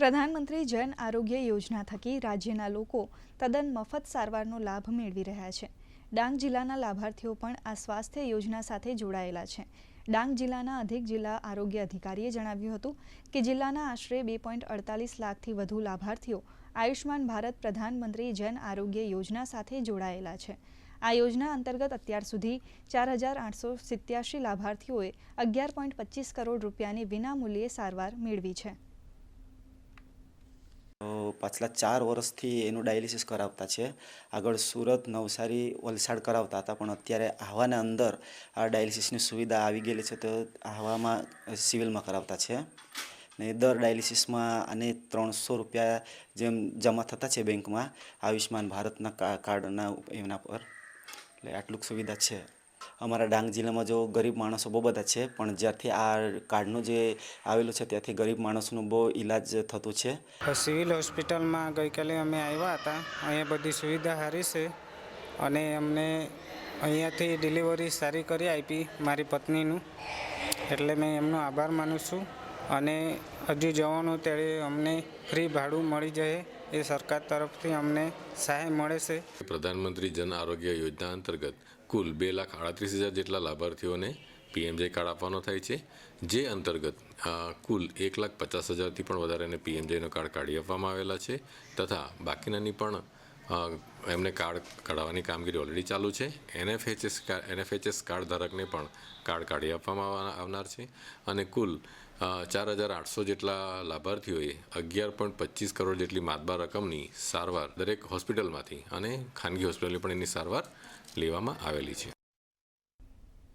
પ્રધાનમંત્રી જન આરોગ્ય યોજના થકી રાજ્યના લોકો તદ્દન મફત સારવારનો લાભ મેળવી રહ્યા છે। ડાંગ જિલ્લાના લાભાર્થીઓ પણ આ સ્વાસ્થ્ય યોજના સાથે જોડાયેલા છે। ડાંગ જિલ્લાના અધિક જિલ્લા આરોગ્ય અધિકારીએ જણાવ્યું હતું કે જિલ્લાના આશરે 2.48 લાખથી વધુ લાભાર્થીઓ આયુષ્માન ભારત પ્રધાનમંત્રી જન આરોગ્ય યોજના સાથે જોડાયેલા છે। આ યોજના અંતર્ગત અત્યાર સુધી 4,887 લાભાર્થીઓએ 11.25 કરોડ રૂપિયાની વિનામૂલ્યે સારવાર મેળવી છે। પાછલા 4 વર્ષથી એનું ડાયાલિસિસ કરાવતા છે। આગળ સુરત, નવસારી, વલસાડ કરાવતા હતા, પણ અત્યારે આહવાના અંદર આ ડાયાલિસિસની સુવિધા આવી ગયેલી છે, તો આહવામાં સિવિલમાં કરાવતા છે। ને દર ડાયાલિસિસમાં આને 300 રૂપિયા જેમ જમા થતા છે બેંકમાં આયુષ્માન ભારતના કાર્ડના એના પર, એટલે આટલું સુવિધા છે। અમારા ડાંગ જિલ્લામાં જો ગરીબ માણસો બહુ બધા છે, પણ જ્યારથી આ કાર્ડનું જે આવેલું છે ત્યાંથી ગરીબ માણસનું બહુ ઈલાજ થતું છે। સિવિલ હોસ્પિટલમાં ગઈકાલે અમે આવ્યા હતા। અહીંયા બધી સુવિધા સારી છે અને અમને અહીંયાથી ડિલિવરી સારી કરી આપી મારી પત્નીનું, એટલે મેં એમનો આભાર માનું છું। અને હજુ જવાનું ત્યારે અમને ફ્રી ભાડું મળી જાય એ સરકાર તરફથી અમને સહાય મળે છે। પ્રધાનમંત્રી જન આરોગ્ય યોજના અંતર્ગત કુલ 2,38,000 જેટલા લાભાર્થીઓને પીએમજે કાર્ડ આપવાનો થાય છે, જે અંતર્ગત કુલ 1,50,000થી પણ વધારેને પીએમજેનો કાર્ડ કાઢી આપવામાં આવેલા છે, તથા બાકીનાની પણ એમને કાર્ડ કાઢવાની કામગીરી ઓલરેડી ચાલુ છે। એનએફએચએસ કાર્ડ ધારકને પણ કાર્ડ કાઢી આપવામાં આવનાર છે અને કુલ 4,800 જેટલા લાભાર્થીઓએ 11.25 કરોડ જેટલી માતબાર રકમની સારવાર દરેક હોસ્પિટલમાંથી અને ખાનગી હોસ્પિટલની પણ એની સારવાર લેવામાં આવેલી છે।